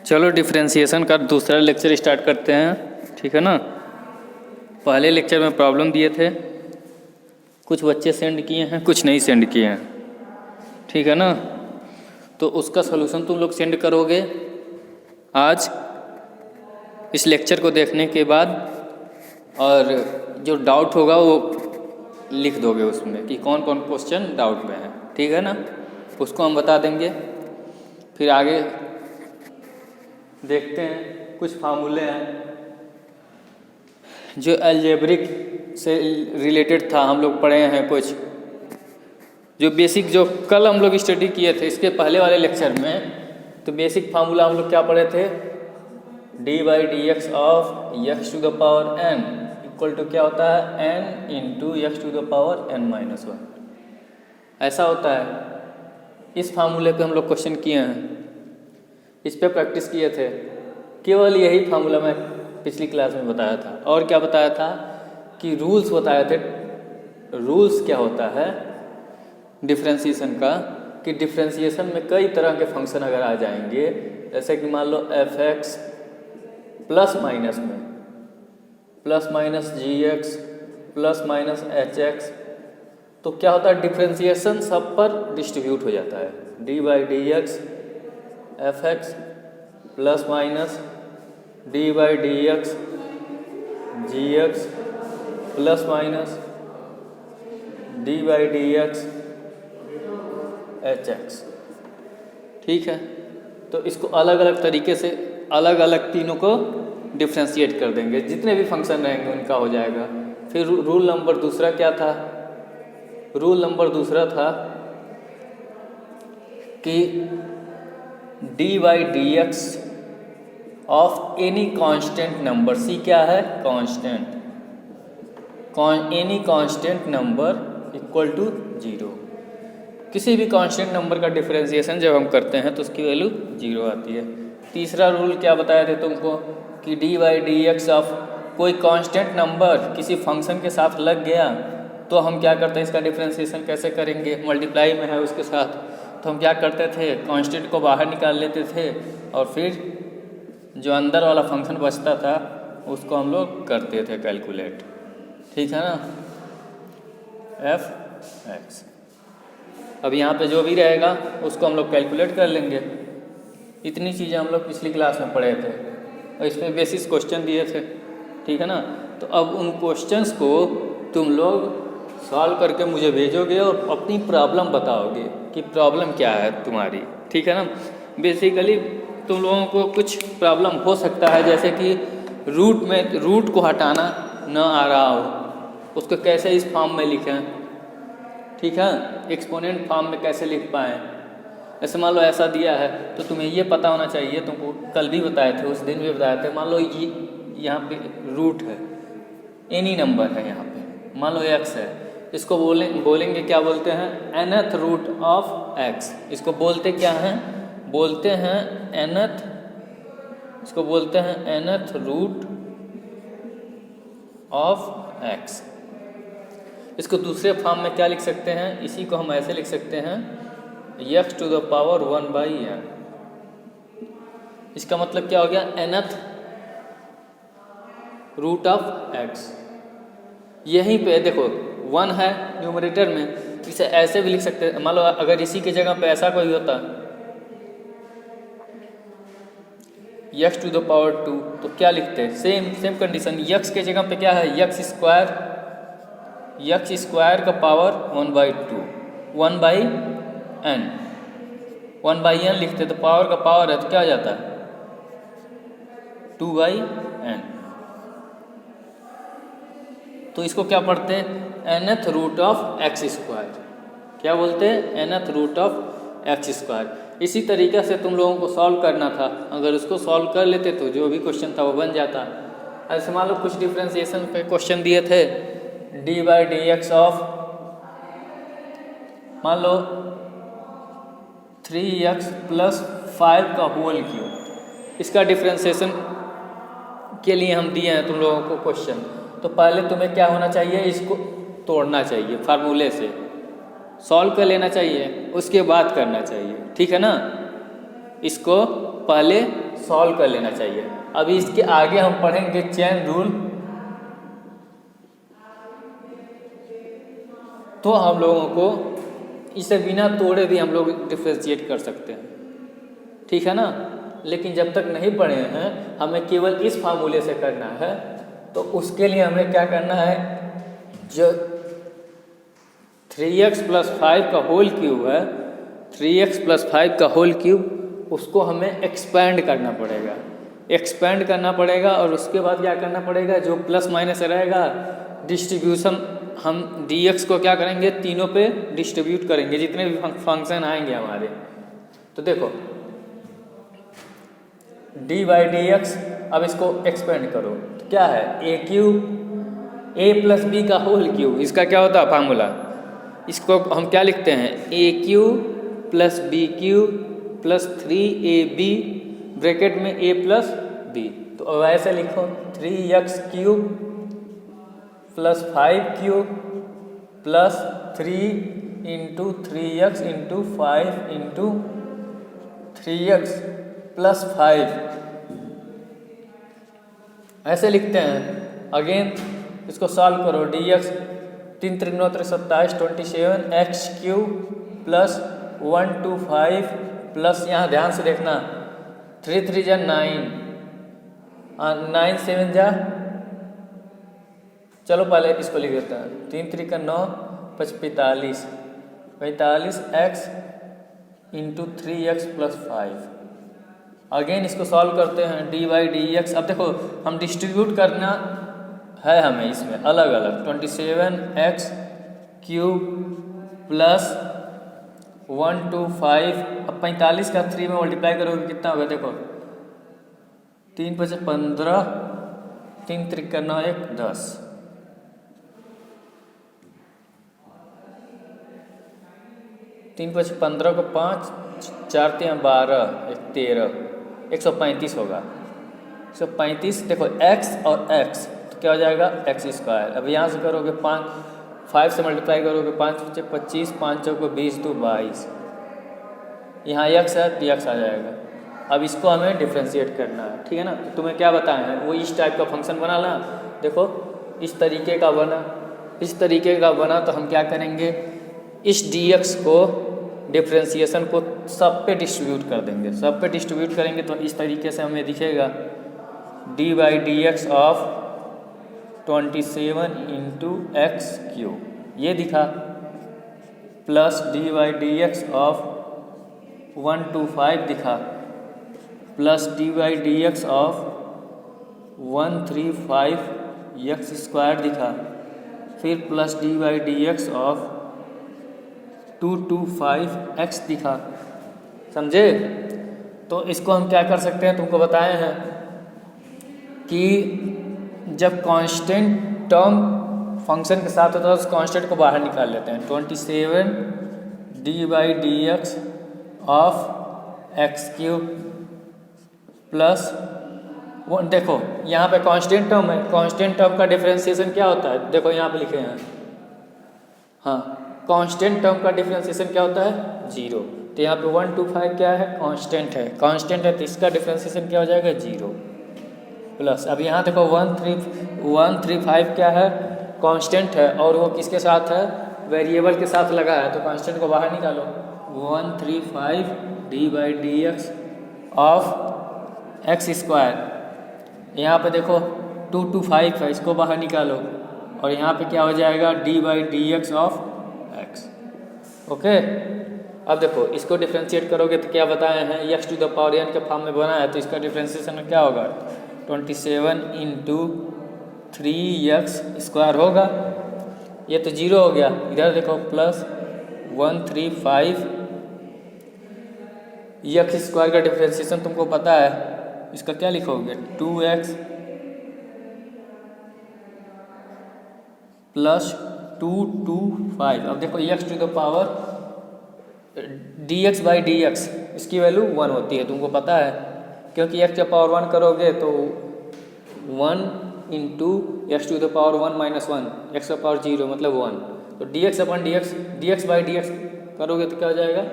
चलो डिफरेंशिएशन का दूसरा लेक्चर स्टार्ट करते हैं, ठीक है ना। पहले लेक्चर में प्रॉब्लम दिए थे, कुछ बच्चे सेंड किए हैं, कुछ नहीं सेंड किए हैं, ठीक है ना। तो उसका सलूशन तुम लोग सेंड करोगे आज इस लेक्चर को देखने के बाद, और जो डाउट होगा वो लिख दोगे उसमें कि कौन कौन क्वेश्चन डाउट में है, ठीक है ना। उसको हम बता देंगे। फिर आगे देखते हैं, कुछ फार्मूले हैं जो अलजेब्रिक से रिलेटेड था, हम लोग पढ़े हैं कुछ जो बेसिक, जो कल हम लोग स्टडी किए थे इसके पहले वाले लेक्चर में। तो बेसिक फार्मूला हम लोग क्या पढ़े थे, d/dx of x to the power n equal to क्या होता है, n into x to the power n-1, ऐसा होता है। इस फार्मूले पे हम लोग क्वेश्चन किए हैं, इस पे प्रैक्टिस किए थे। केवल यही फार्मूला मैं पिछली क्लास में बताया था। और क्या बताया था कि रूल्स बताए थे। रूल्स क्या होता है डिफरेंशिएशन का, कि डिफरेंशिएशन में कई तरह के फंक्शन अगर आ जाएंगे, जैसे कि मान लो f(x) प्लस माइनस में plus minus gx plus minus hx, तो क्या होता है डिफरेंशिएशन सब पर डिस्ट्रीब्यूट हो जाता है। d/dx f(x) plus minus d/dx gx plus minus d/dx hx, ठीक है। तो इसको अलग अलग तरीके से अलग अलग तीनों को डिफ्रेंशिएट कर देंगे, जितने भी फंक्शन रहेंगे उनका हो जाएगा। फिर रूल नंबर दूसरा क्या था, रूल नंबर दूसरा था कि d/dx of any constant number, C क्या है constant, any constant number equal to 0। किसी भी कांस्टेंट नंबर का डिफरेंशिएशन जब हम करते हैं तो उसकी वैल्यू 0 आती है। तीसरा रूल क्या बताए थे तुमको कि d/dx ऑफ कोई कांस्टेंट नंबर किसी फंक्शन के साथ लग गया तो हम क्या करते हैं, इसका डिफरेंशिएशन कैसे करेंगे, मल्टीप्लाई में है उसके साथ, तो हम क्या करते थे कांस्टेंट को बाहर निकाल लेते थे और फिर जो अंदर वाला फंक्शन बचता था उसको हम लोग करते थे कैलकुलेट, ठीक है ना, f(x). अब यहाँ पे जो भी रहेगा उसको हम लोग कैलकुलेट कर लेंगे। इतनी चीज़ें हम लोग पिछली क्लास में पढ़े थे और इसमें बेसिस क्वेश्चन दिए थे, ठीक है ना। तो अब उन क्वेश्चंस को तुम लोग सॉल्व करके मुझे भेजोगे और अपनी प्रॉब्लम बताओगे कि प्रॉब्लम क्या है तुम्हारी, ठीक है ना। बेसिकली तुम लोगों को कुछ प्रॉब्लम हो सकता है, जैसे कि रूट को हटाना न आ रहा हो, उसको कैसे इस फॉर्म में लिखें, ठीक है, एक्सपोनेंट फॉर्म में कैसे लिख पाएँ। ऐसे मान लो ऐसा दिया है तो तुम्हें ये पता होना चाहिए, तुमको कल भी बताए थे, उस दिन भी बताए थे। मान लो ये यहाँ पे रूट है, एनी नंबर है, यहाँ पे मान लो x है, इसको बोलेंगे क्या बोलते हैं, nth रूट ऑफ x। इसको बोलते क्या हैं, बोलते हैं nth, इसको बोलते हैं nth रूट ऑफ x। इसको दूसरे फॉर्म में क्या लिख सकते हैं, इसी को हम ऐसे लिख सकते हैं x to the power 1/n। इसका मतलब क्या हो गया, nth रूट ऑफ x। यहीं पे देखो 1 है न्यूमरेटर में, इसे ऐसे भी लिख सकते हैं। मान लो अगर इसी के जगह पे ऐसा कोई होता x टू द पावर 2, तो क्या लिखते हैं, सेम कंडीशन, x के जगह पे क्या है, x स्क्वायर का पावर 1/2, 1/n, 1/n लिखते तो पावर का पावर है तो क्या हो जाता है 2/n। तो इसको क्या पढ़ते हैं, nth root of x square, क्या बोलते हैं, nth root of x square. इसी तरीके से तुम लोगों को सॉल्व करना था, अगर उसको सॉल्व कर लेते तो जो भी क्वेश्चन था वो बन जाता। ऐसे मान लो कुछ डिफरेंशिएशन पे क्वेश्चन दिए थे, d/dx ऑफ मान लो 3x + 5 का होल क्यूब, इसका डिफरेंशिएशन के लिए हम दिए हैं तुम लोगों को क्वेश्चन। तो पहले तुम्हें क्या होना चाहिए, इसको तोड़ना चाहिए, फार्मूले से सॉल्व कर लेना चाहिए, उसके बाद करना चाहिए, ठीक है ना। इसको पहले सॉल्व कर लेना चाहिए। अभी इसके आगे हम पढ़ेंगे चेन रूल, तो हम लोगों को इसे बिना तोड़े भी हम लोग डिफ्रेंशिएट कर सकते हैं, ठीक है ना। लेकिन जब तक नहीं पढ़े हैं, हमें केवल इस फार्मूले से करना है। तो उसके लिए हमें क्या करना है, जो 3x + 5 का होल क्यूब है, 3x + 5 का होल क्यूब, उसको हमें एक्सपेंड करना पड़ेगा, एक्सपेंड करना पड़ेगा। और उसके बाद क्या करना पड़ेगा, जो प्लस माइनस रहेगा, डिस्ट्रीब्यूशन हम dx को क्या करेंगे, तीनों पे डिस्ट्रीब्यूट करेंगे, जितने भी फंक्शन आएंगे हमारे। तो देखो d/dx, अब इसको एक्सपेंड करो तो क्या है, a + b का होल क्यूब, इसका क्या होता है फार्मूला, इसको हम क्या लिखते हैं, a³ + b³ + 3ab ब्रैकेट में a + b। तो अब ऐसे लिखो 3x³ + 5³ + 3 × 3x × 5 × 3x + 5, ऐसे लिखते हैं। अगेन इसको सॉल्व करो, dx 3 × 3 = 27, 27 x³ + 125 प्लस, यहाँ ध्यान से देखना, 3 × 3 = 9, 9 × 7 = चलो पहले इसको लिख देते हैं, 3 × 3 = 9, 45, 45x × 3x + 5। अगेन इसको सॉल्व करते हैं, d/dx। अब देखो हम डिस्ट्रीब्यूट करना है हमें इसमें अलग अलग, 27x³ + 125, अब 45 का 3 में मल्टीप्लाई करोगे कितना होगा, देखो 3 × 5 = 15, 3 × 3 = 9, 1 = 10, 3 × 5 = 15 को 5, 4 × 3 = 12, 1 = 13, 135 होगा, 135। देखो x और x तो क्या हो जाएगा, x²। अब यहाँ से करोगे 5 से मल्टीप्लाई करोगे, 5 × 5 = 25, 5 × 4 = 20, 2 = 22, यहाँ x है तो x आ जाएगा। अब इसको हमें डिफ्रेंशिएट करना है, ठीक है ना। तो तुम्हें क्या बताया है, वो इस टाइप का फंक्शन बना ला। देखो इस तरीके का बना, इस तरीके का बना, तो हम क्या करेंगे, इस dx को, डिफ्रेंशिएशन को सब पे डिस्ट्रीब्यूट कर देंगे, सब पे डिस्ट्रीब्यूट करेंगे तो इस तरीके से हमें दिखेगा, d/dx ऑफ 27 × x³, ये दिखा, प्लस d/dx ऑफ 125 दिखा, प्लस d/dx ऑफ 135x² दिखा, फिर प्लस d/dx ऑफ 225x दिखा, समझे। तो इसको हम क्या कर सकते हैं, तुमको बताए हैं कि जब कांस्टेंट टर्म फंक्शन के साथ होता है उस कांस्टेंट को बाहर निकाल लेते हैं। 27 d/dx ऑफ x³ प्लस 1, देखो यहाँ पे कांस्टेंट टर्म है, कांस्टेंट टर्म का डिफरेंशिएशन क्या होता है, देखो यहाँ पे लिखे हैं, हाँ, कांस्टेंट टर्म का डिफरेंशिएशन क्या होता है, 0। तो यहाँ पे 125 क्या है, कांस्टेंट है, कांस्टेंट है तो इसका डिफरेंशिएशन क्या हो जाएगा, 0। प्लस अब यहाँ देखो 135 क्या है, कांस्टेंट है, और वो किसके साथ है, वेरिएबल के साथ लगा है, तो कांस्टेंट को बाहर निकालो, 135 d/dx ऑफ x²। यहाँ पे देखो 225 है, इसको बाहर निकालो, और यहाँ पे क्या हो जाएगा, d/dx ऑफ x। ओके, अब देखो इसको डिफ्रेंशिएट करोगे तो क्या बताए हैं, x⁴n के फॉर्म में बना है, तो इसका डिफ्रेंशिएशन क्या होगा, 27 × 3x² होगा, ये तो 0 हो गया। इधर देखो प्लस 135 x² का डिफ्रेंशिएशन तुमको पता है, इसका क्या लिखोगे, 2x + 225। अब देखो x⁴ dx/dx इसकी वैल्यू 1 होती है, तुमको पता है, क्योंकि x⁴1 करोगे तो 1 × x⁴1 - 1, x⁴0 मतलब 1, तो dx/dx करोगे तो क्या हो जाएगा,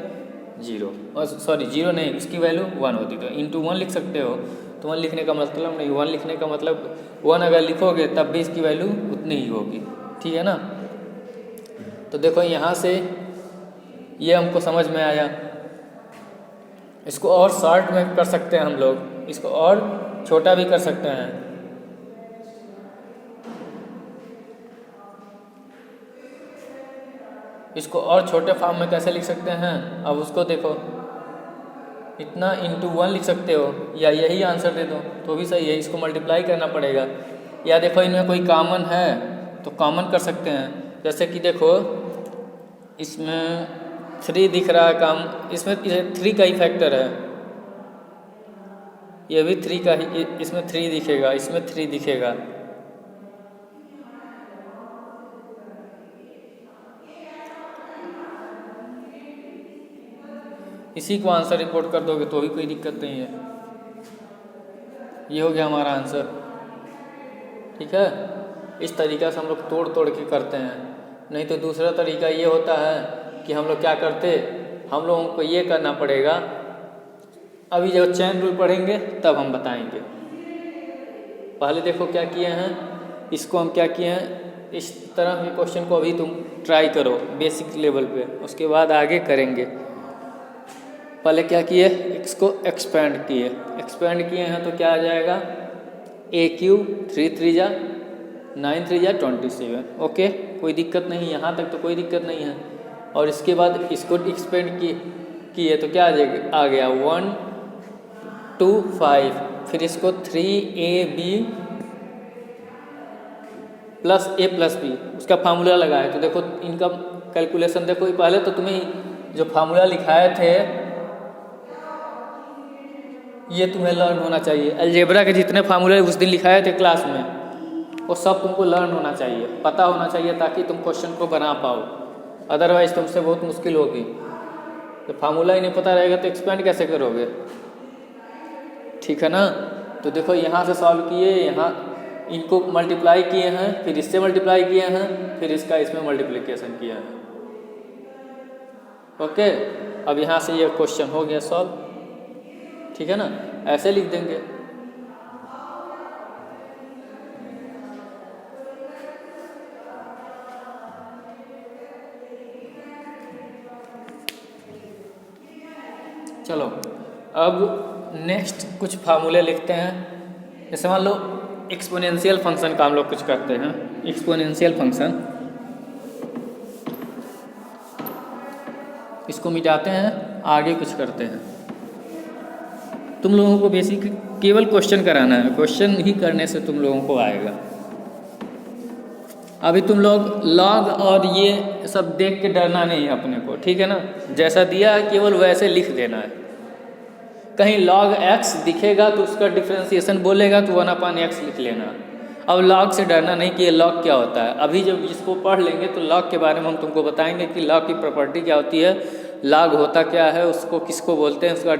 जीरो, और सॉरी जीरो नहीं, इसकी वैल्यू 1 होती, तो इंटू 1 लिख सकते हो। तो 1 लिखने का मतलब नहीं, 1 लिखने का मतलब 1 अगर लिखोगे तब भी इसकी वैल्यू उतनी ही होगी, ठीक है ना। तो देखो यहाँ से ये हमको समझ में आया। इसको और शॉर्ट में कर सकते हैं हम लोग, इसको और छोटा भी कर सकते हैं। इसको और छोटे फॉर्म में कैसे लिख सकते हैं, अब उसको देखो, इतना इंटू 1 लिख सकते हो, या यही आंसर दे दो तो भी सही है। इसको मल्टीप्लाई करना पड़ेगा, या देखो इनमें कोई कॉमन है तो कॉमन कर सकते हैं। जैसे कि देखो इसमें 3 दिख रहा है काम, इसमें 3 का ही फैक्टर है, ये भी 3 का ही, इसमें 3 दिखेगा, इसमें 3 दिखेगा। इसी को आंसर रिपोर्ट कर दोगे तो भी कोई दिक्कत नहीं है। ये हो गया हमारा आंसर, ठीक है। इस तरीक़ा से हम लोग तोड़ तोड़ के करते हैं। नहीं तो दूसरा तरीका ये होता है कि हम लोग क्या करते, हम लोगों को ये करना पड़ेगा, अभी जब चेन रूल पढ़ेंगे तब हम बताएंगे। पहले देखो क्या किए हैं, इसको हम क्या किए हैं, इस तरह के क्वेश्चन को अभी तुम ट्राई करो बेसिक लेवल पे, उसके बाद आगे करेंगे। पहले क्या किए, इसको एक्सपेंड किए, एक्सपेंड किए हैं तो क्या आ जाएगा, ए क्यू 3 3 जा 9 3 जा 27, ओके, कोई दिक्कत नहीं, यहाँ तक तो कोई दिक्कत नहीं है। और इसके बाद इसको एक्सपेंड किए तो क्या आ गया 1 2 5, फिर इसको 3ab plus a plus b, उसका फार्मूला लगाया। तो देखो इनका कैलकुलेशन देखो, पहले तो तुम्हें जो फार्मूला लिखाए थे ये तुम्हें लर्न होना चाहिए। अलजेब्रा के जितने फार्मूले उस दिन लिखाए थे क्लास में, वो सब तुमको लर्न होना चाहिए, पता होना चाहिए, ताकि तुम क्वेश्चन को बना पाओ। अदरवाइज तुमसे बहुत मुश्किल होगी। तो फार्मूला ही नहीं पता रहेगा तो एक्सपेंड कैसे करोगे, ठीक है ना। तो देखो यहाँ से सॉल्व किए, यहाँ इनको मल्टीप्लाई किए हैं, फिर इससे मल्टीप्लाई किए हैं, फिर इसका इसमें मल्टीप्लिकेशन किया है, ओके। अब यहाँ से ये क्वेश्चन हो गया सॉल्व, ठीक है ना, ऐसे लिख देंगे। चलो अब नेक्स्ट कुछ फार्मूले लिखते हैं। जैसे मान लो एक्सपोनेंशियल फंक्शन का हम लोग कुछ करते हैं। एक्सपोनेंशियल फंक्शन, इसको मिटाते हैं, आगे कुछ करते हैं। तुम लोगों को बेसिक केवल क्वेश्चन कराना है, क्वेश्चन ही करने से तुम लोगों को आएगा। अभी तुम लोग लॉग और ये सब देख के डरना नहीं है अपने को, ठीक है ना। जैसा दिया है केवल वैसे लिख देना है। कहीं log x दिखेगा तो उसका डिफ्रेंसिएशन बोलेगा तो 1/x लिख लेना। अब log से डरना नहीं कि ये log क्या होता है। अभी जब इसको पढ़ लेंगे तो log के बारे में हम तुमको बताएंगे कि log की प्रॉपर्टी क्या होती है, log होता क्या है, उसको किसको बोलते हैं, उसका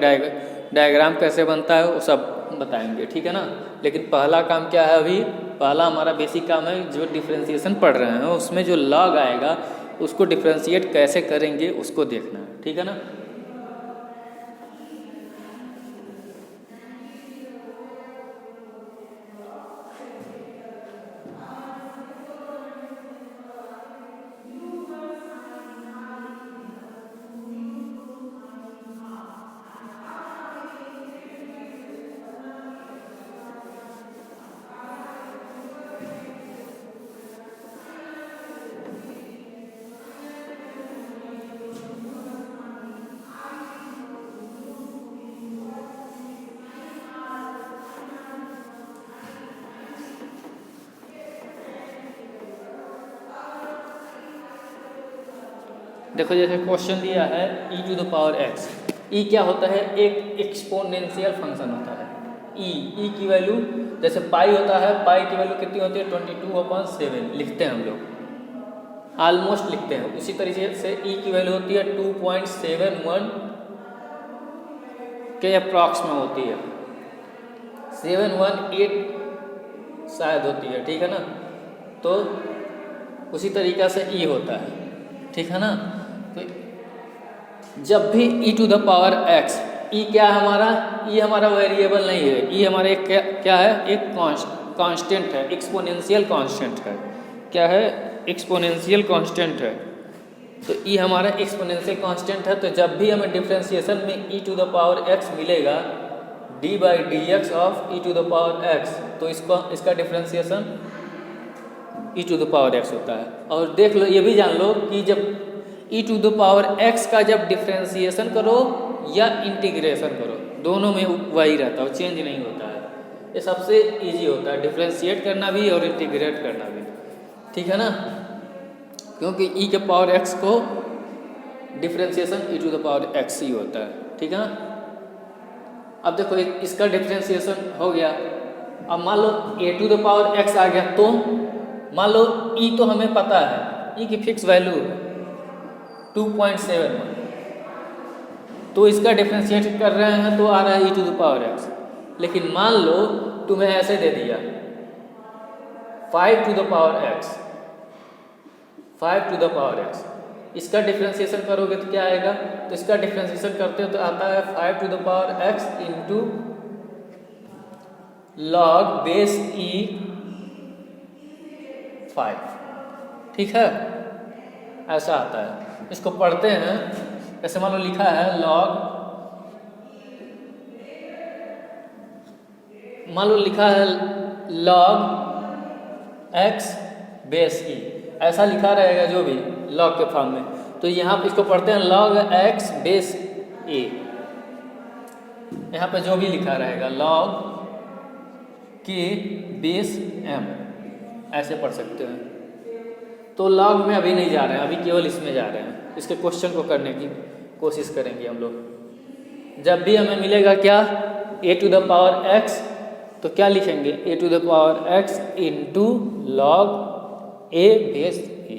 डायग्राम कैसे बनता है, वो सब बताएंगे, ठीक है ना। लेकिन पहला काम क्या है, अभी पहला हमारा बेसिक काम है, जो डिफ्रेंसिएशन पढ़ रहे हैं उसमें जो log आएगा उसको डिफ्रेंशिएट कैसे करेंगे उसको देखना है, ठीक है ना। देखो जैसे क्वेश्चन दिया है e⁻x, e क्या होता है, एक एक्सपोनेंशियल फंक्शन होता है। e की वैल्यू जैसे पाई होता है, पाई की वैल्यू कितनी होती है 22/7 लिखते हैं हम लोग, ऑलमोस्ट लिखते हैं। उसी तरीके से e की वैल्यू होती है 2.71 के अप्रॉक्स में होती है, 718 शायद होती है, ठीक है ना। तो उसी तरीक़ा से e होता है, ठीक है ना। तो जब भी e to the power x, e क्या है हमारा, e हमारा वेरिएबल नहीं है, e हमारा एक क्या है, एक कांस्टेंट है, एक्सपोनेंशियल कांस्टेंट है। क्या है, एक्सपोनेंशियल कांस्टेंट है। तो e हमारा एक्सपोनेंशियल कांस्टेंट है। तो जब भी हमें डिफरेंशिएशन में e to the power x मिलेगा, d by D x of e to the power x, तो इसका differentiation e to the power x होता है। और देख लो, ये भी जान लो कि जब e to the power x का जब डिफरेंशिएशन करो या इंटीग्रेशन करो, दोनों में वही रहता है, चेंज नहीं होता है। ये सबसे इजी होता है, डिफरेंशिएट करना भी और इंटीग्रेट करना भी, ठीक है ना, क्योंकि e के पावर x को differentiation e to the power x ही होता है, ठीक है ना। अब देखो इसका डिफरेंशिएशन हो गया। अब मान लो a to the power x आ गया, तो मान लो e तो हमें पता है, e की फिक्स वैल्यू 2.71, तो इसका डिफरेंशिएट कर रहे हैं तो आ रहा है e to the power x। लेकिन मान लो तुम्हें ऐसे दे दिया 5 to the power x, 5 to the power x, इसका डिफरेंशिएशन करोगे तो क्या आएगा, तो इसका डिफरेंशिएशन करते हो तो आता है 5 to the power x into log base e 5, ठीक है, ऐसा आता है। इसको पढ़ते हैं, जैसे मान लो लिखा है लॉग, मान लो लिखा है लॉग x बेस e, ऐसा लिखा रहेगा जो भी लॉग के फॉर्म में। तो यहाँ पे इसको पढ़ते हैं लॉग x बेस a, यहाँ पे जो भी लिखा रहेगा लॉग k बेस m, ऐसे पढ़ सकते हैं। तो लॉग में अभी नहीं जा रहे हैं, अभी केवल इसमें जा रहे हैं। इसके क्वेश्चन को करने की कोशिश करेंगे हम लोग। जब भी हमें मिलेगा क्या, a to the power x, तो क्या लिखेंगे, a to the power x into log a base e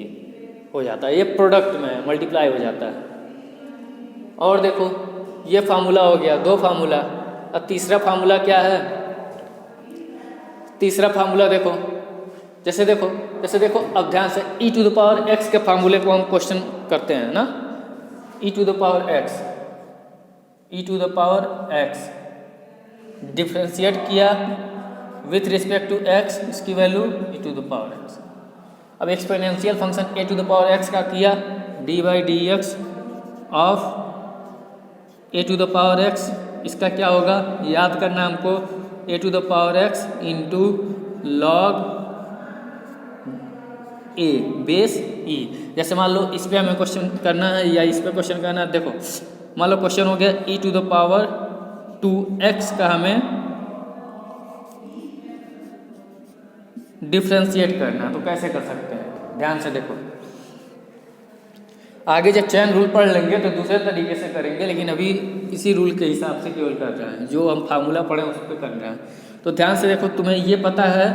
हो जाता है। ये प्रोडक्ट में मल्टीप्लाई हो जाता है। और देखो ये फार्मूला हो गया, दो फार्मूला। अब तीसरा फार्मूला क्या है, तीसरा फार्मूला देखो, जैसे देखो अब ध्यान से e to the power x के फार्मूले को हम क्वेश्चन करते हैं ना, e to the power x, e to the power x differentiate किया विथ रिस्पेक्ट टू x, इसकी value e to the power x। अब exponential function a to the power x का किया d by D x of a to the power x, इसका क्या होगा याद करना हमको, a to the power x into log a base e। जैसे मान लो इस पे हमें क्वेश्चन करना है या इस पे क्वेश्चन करना है, देखो मान लो क्वेश्चन हो गया e to the power 2x का हमें डिफरेंशिएट करना है, तो कैसे कर सकते हैं, ध्यान से देखो। आगे जब चैन रूल पढ़ लेंगे तो दूसरे तरीके से करेंगे, लेकिन अभी इसी रूल के हिसाब से केवल कर रहे हैं, जो हम फार्मूला पढ़े उस पर कर रहे हैं। तो ध्यान से देखो, तुम्हें ये पता है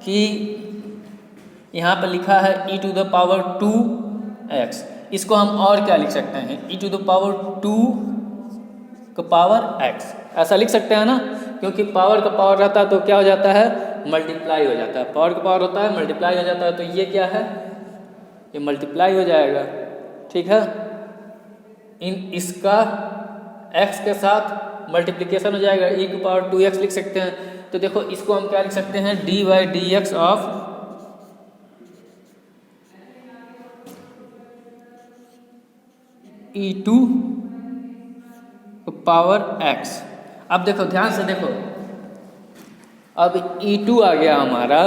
कि यहाँ पर लिखा है e to the power 2x, इसको हम और क्या लिख सकते हैं, e टू द पावर 2 का पावर x, ऐसा लिख सकते हैं ना, क्योंकि पावर का पावर रहता है तो क्या हो जाता है, मल्टीप्लाई हो जाता है। पावर का पावर होता है मल्टीप्लाई हो जाता है, तो ये क्या है, ये मल्टीप्लाई हो जाएगा, ठीक है। इसका x के साथ मल्टीप्लिकेशन हो जाएगा, e की पावर 2x लिख सकते हैं। तो देखो इसको हम क्या लिख सकते हैं, d by D x of e to power x। अब देखो ध्यान से देखो, अब e2 आ गया हमारा,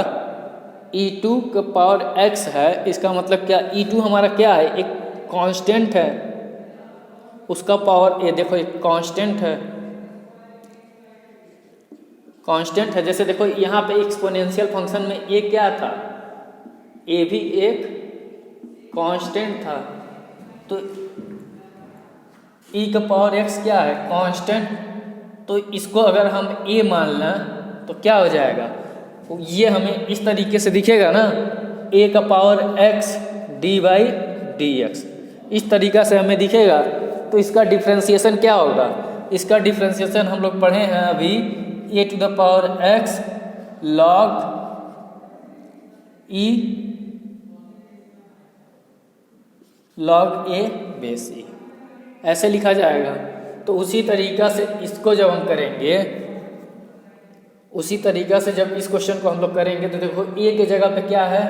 e2 का पावर x है, इसका मतलब क्या, e2 हमारा क्या है, एक कांस्टेंट है, उसका पावर, ये देखो एक कांस्टेंट है, कांस्टेंट है। जैसे देखो यहाँ पे एक्सपोनेंशियल फंक्शन में a क्या था, a भी एक कांस्टेंट था, तो e का पावर x क्या है, कांस्टेंट, तो इसको अगर हम a मान लें तो क्या हो जाएगा, तो ये हमें इस तरीके से दिखेगा ना, a का power x d by D x, इस तरीका से हमें दिखेगा। तो इसका डिफ्रेंसिएशन क्या होगा, इसका डिफ्रेंसिएशन हम लोग पढ़े हैं अभी, a to the power x log e log a base e, ऐसे लिखा जाएगा। तो उसी तरीक़ा से इसको जब हम करेंगे, उसी तरीक़ा से जब इस क्वेश्चन को हम लोग करेंगे तो देखो ए के जगह पे क्या है,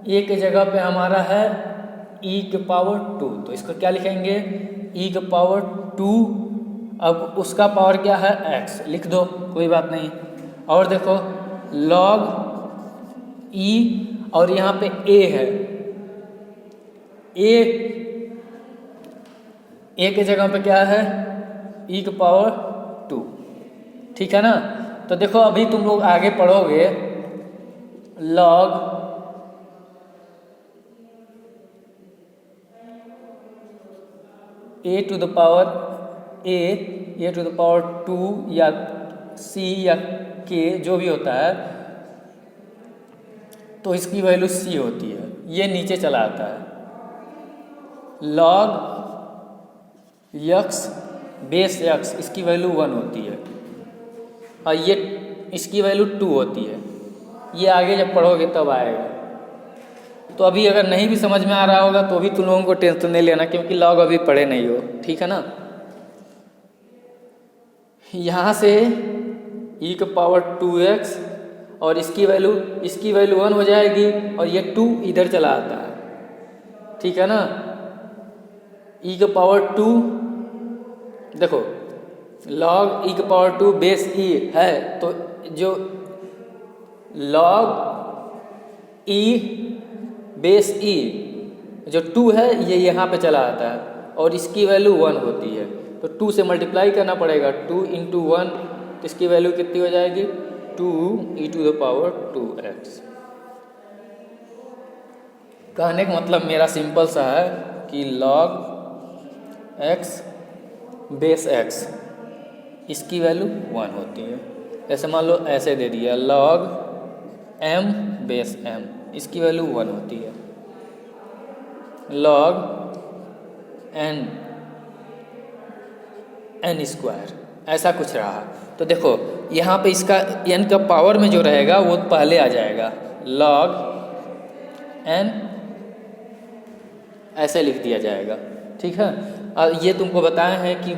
ए के जगह पे हमारा है e के पावर 2, तो इसको क्या लिखेंगे e के पावर 2। अब उसका पावर क्या है x, लिख दो कोई बात नहीं। और देखो log e, और यहाँ पे a है, a के जगह पे क्या है e के पावर 2, ठीक है ना। तो देखो अभी तुम लोग आगे पढ़ोगे log a to the power a to the power 2 या c या k जो भी होता है, तो इसकी वैल्यू c होती है, ये नीचे चला आता है। log x बेस x, इसकी वैल्यू 1 होती है, और ये इसकी वैल्यू 2 होती है। ये आगे जब पढ़ोगे तब आएगा। तो अभी अगर नहीं भी समझ में आ रहा होगा तो भी तुम लोगों को टेंशन नहीं लेना, क्योंकि लॉग अभी पढ़े नहीं हो, ठीक है ना। यहाँ से e के पावर 2x और इसकी वैल्यू 1 हो जाएगी, और ये 2 इधर चला आता है, ठीक है ना। e के पावर 2, देखो log e के पावर 2 बेस e है, तो जो log e बेस e जो 2 है ये यहाँ पे चला आता है, और इसकी वैल्यू 1 होती है, तो 2 से मल्टीप्लाई करना पड़ेगा। 2 × 1, तो इसकी वैल्यू कितनी हो जाएगी 2e to the power 2x। कहने का मतलब मेरा सिंपल सा है कि log x बेस x, इसकी वैल्यू 1 होती है। ऐसे मान लो ऐसे दे दिया log m बेस m, इसकी वैल्यू 1 होती है। log n स्क्वायर, ऐसा कुछ रहा। तो देखो यहाँ पे इसका n का पावर में जो रहेगा वो पहले आ जाएगा, log n ऐसे लिख दिया जाएगा, ठीक है। और ये तुमको बताए हैं कि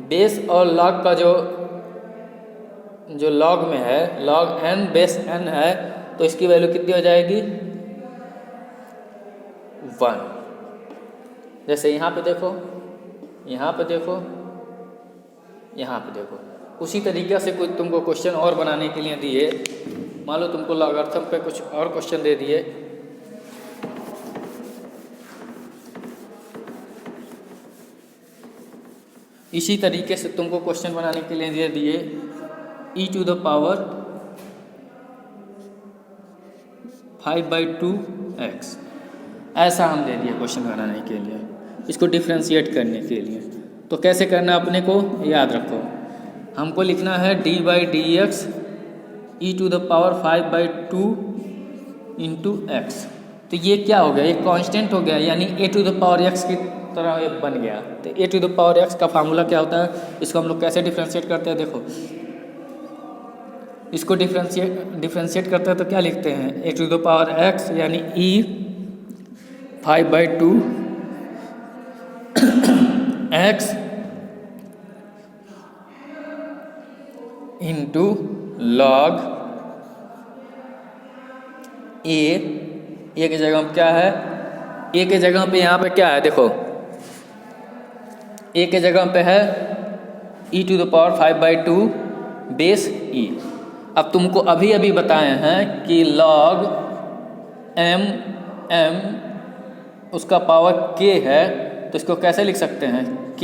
बेस और log का जो log में है, log n बेस n है, तो इसकी वैल्यू कितनी हो जाएगी 1। जैसे यहाँ पे देखो, यहाँ पे देखो, यहाँ पे देखो, उसी तरीक़े से कुछ तुमको क्वेश्चन और बनाने के लिए दिए। मान लो तुमको लॉगरिथम पे कुछ और क्वेश्चन दे दिए, इसी तरीके से तुमको क्वेश्चन बनाने के लिए दे दिए e to the power 5/2x, ऐसा हम दे दिए क्वेश्चन बनाने के लिए, इसको डिफ्रेंशिएट करने के लिए। तो कैसे करना अपने को याद रखो, हमको लिखना है d/dx e to the power 5/2 × x। तो ये क्या हो गया, ये कांस्टेंट हो गया, यानी a to the power x की तरह ये बन गया। तो a to the power x का फार्मूला क्या होता है, इसको हम लोग कैसे डिफ्रेंशिएट करते हैं, देखो इसको डिफ्रेंशिएट करते हैं तो क्या लिखते हैं, a to the power x यानी e 5/2 x into log a की जगह में क्या है, a के जगह पे यहाँ पे क्या है, देखो a के जगह पे है e to the power 5/2 base e। अब तुमको अभी बताए हैं कि log m उसका पावर k है, तो इसको कैसे लिख सकते हैं, k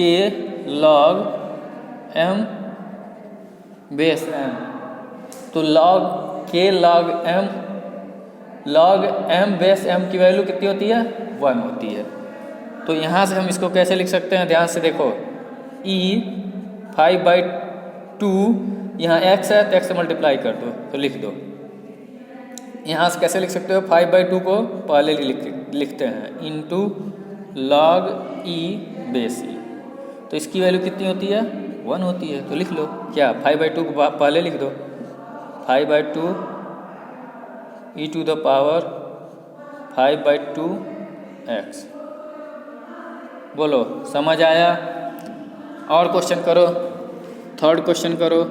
log m base m। तो k log m base m की वैल्यू कितनी होती है 1 होती है। तो यहाँ से हम इसको कैसे लिख सकते हैं, ध्यान से देखो e 5/2, यहाँ x है तो x से मल्टीप्लाई कर दो तो लिख दो। यहाँ से कैसे लिख सकते हो, 5/2 को पहले लिखते हैं into log e base e, तो इसकी वैल्यू कितनी होती है 1 होती है। तो लिख लो क्या, 5/2 को पहले लिख दो, 5/2 e to the power 5/2 x। बोलो समझ आया? और क्वेश्चन करो, थर्ड क्वेश्चन करो।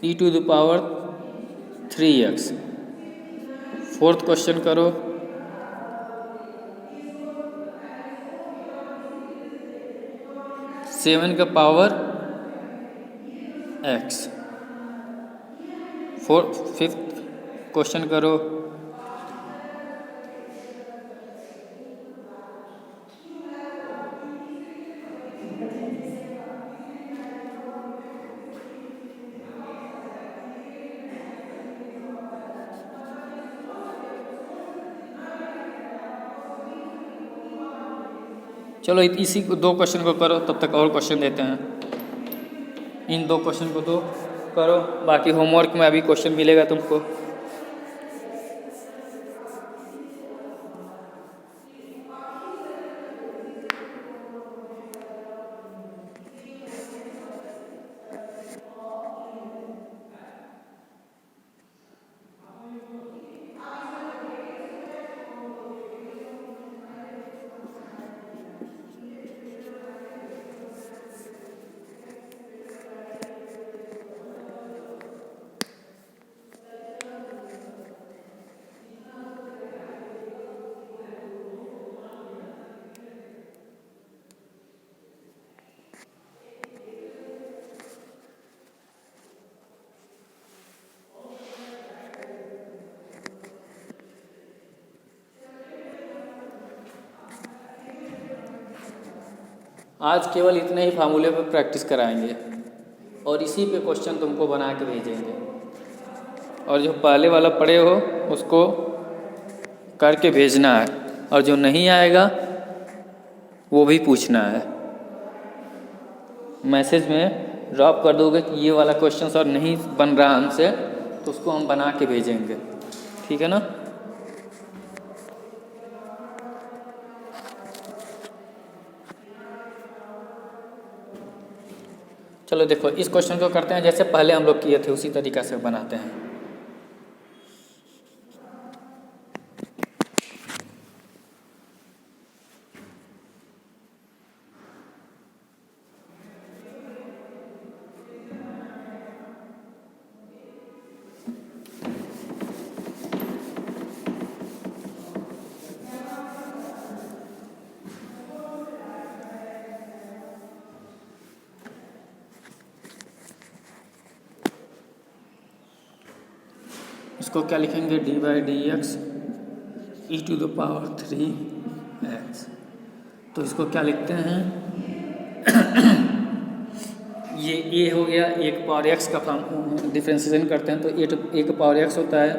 e⁻³ 3x। फोर्थ क्वेश्चन करो। सेवन का पावर x। फिफ्थ क्वेश्चन करो। चलो इसी को दो क्वेश्चन को करो, तब तक और क्वेश्चन देते हैं। इन दो क्वेश्चन को तो करो, बाकी होमवर्क में अभी क्वेश्चन मिलेगा तुमको। आज केवल इतने ही फार्मूले पर प्रैक्टिस कराएंगे और इसी पे क्वेश्चन तुमको बना के भेजेंगे। और जो पहले वाला पढ़े हो उसको करके भेजना है, और जो नहीं आएगा वो भी पूछना है। मैसेज में ड्रॉप कर दोगे कि ये वाला क्वेश्चन सर नहीं बन रहा हमसे, तो उसको हम बना के भेजेंगे, ठीक है ना? चलो देखो, इस क्वेश्चन को करते हैं जैसे पहले हम लोग किए थे, उसी तरीक़ा से बनाते हैं। इसको क्या लिखेंगे? d/dx e⁻³ 3x। तो इसको क्या लिखते हैं? ये a हो गया, 1/x का फॉर्म डिफ्रेंशिएशन करते हैं तो 1/x होता है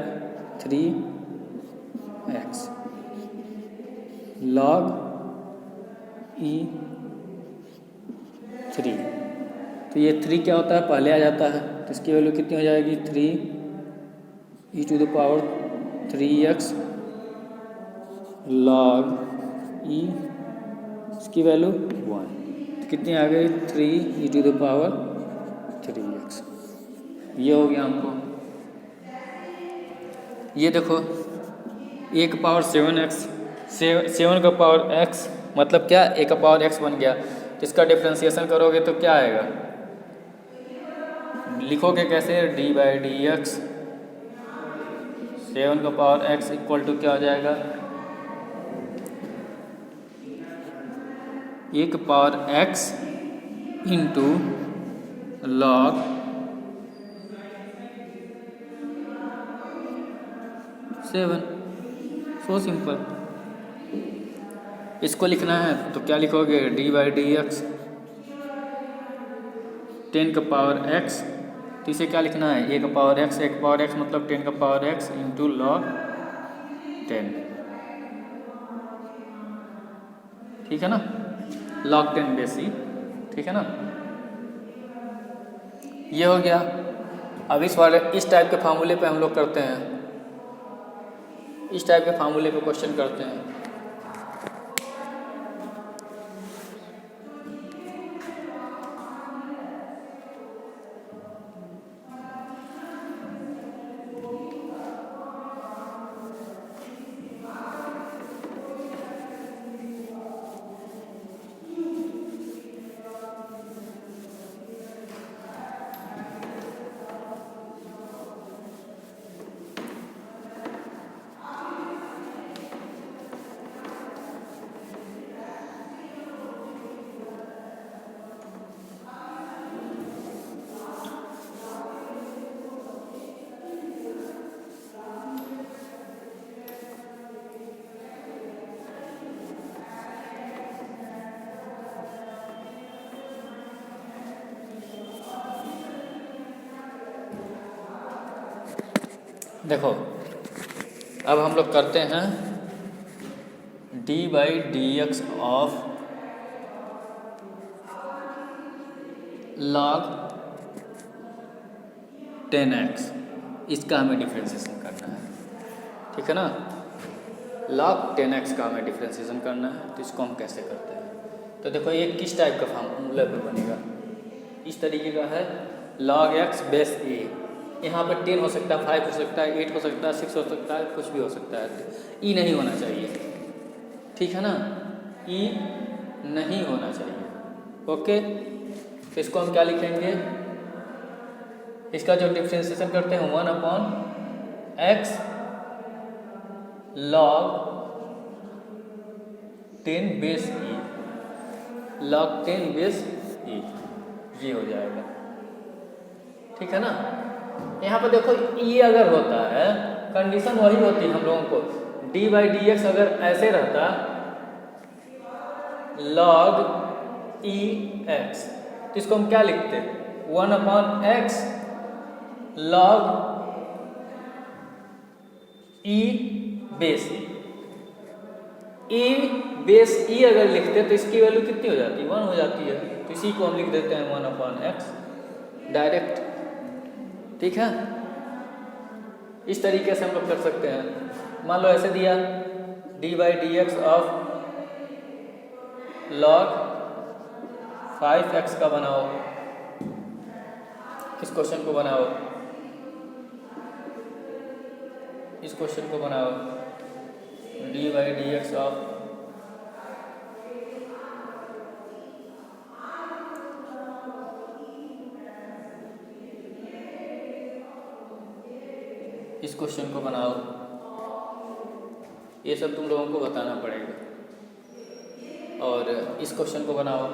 3x log e3। तो ये 3 क्या होता है? पहले आ जाता है, तो इसकी वैल्यू कितनी हो जाएगी? 3e⁻³ log e, इसकी वैल्यू 1। तो कितनी आ गई? 3e⁻3x। ये हो गया हमको। ये देखो 1/7x, 7 का पावर x मतलब क्या? 1/x बन गया। तो इसका डिफ्रेंशिएशन करोगे तो क्या आएगा? लिखोगे कैसे? d/dx 7 का पावर x इक्वल टू क्या हो जाएगा? 1/x into log 7। So simple. इसको लिखना है तो क्या लिखोगे? d/dx 10 का पावर x। तो इसे क्या लिखना है? 1/x, 1/x मतलब 10 का पावर x इंटू log 10, ठीक है ना? log 10 बेसी, ठीक है ना? ये हो गया। अब इस टाइप के फार्मूले पे हम लोग करते हैं, इस टाइप के फार्मूले पे क्वेश्चन करते हैं। देखो अब हम लोग करते हैं d/dx ऑफ log 10x, इसका हमें डिफ्रेंशिएशन करना है, ठीक है ना। log 10x का हमें डिफ्रेंशिएशन करना है, तो इसको हम कैसे करते हैं। तो देखो ये किस टाइप का फार्मूला पे बनेगा, इस तरीके का है log x बेस a। यहाँ पर 10 हो सकता है, 5 हो सकता है, 8 हो सकता है, 6 हो सकता है, कुछ भी हो सकता है। ई नहीं होना चाहिए, ठीक है ना, ई नहीं होना चाहिए। ओके, तो इसको हम क्या लिखेंगे, इसका जो डिफ्रेंशिएशन करते हैं 1/x log 10 बेस ई, log 10 बेस ई, ये हो जाएगा, ठीक है ना। यहाँ पर देखो ई अगर होता है, कंडीशन वही होती है हम लोगों को, d/dx अगर ऐसे रहता log ex, तो इसको हम क्या लिखते, 1/x log e base e base e अगर लिखते तो इसकी वैल्यू कितनी हो जाती है, 1 हो जाती है। तो इसी को हम लिख देते हैं 1/x डायरेक्ट, ठीक है। इस तरीके से हम लोग कर सकते हैं। मान लो ऐसे दिया d/dx ऑफ log 5x का बनाओ, इस क्वेश्चन को बनाओ, इस क्वेश्चन को बनाओ, d/dx ऑफ इस क्वेश्चन को बनाओ, ये सब तुम लोगों को बताना पड़ेगा। और इस क्वेश्चन को बनाओ,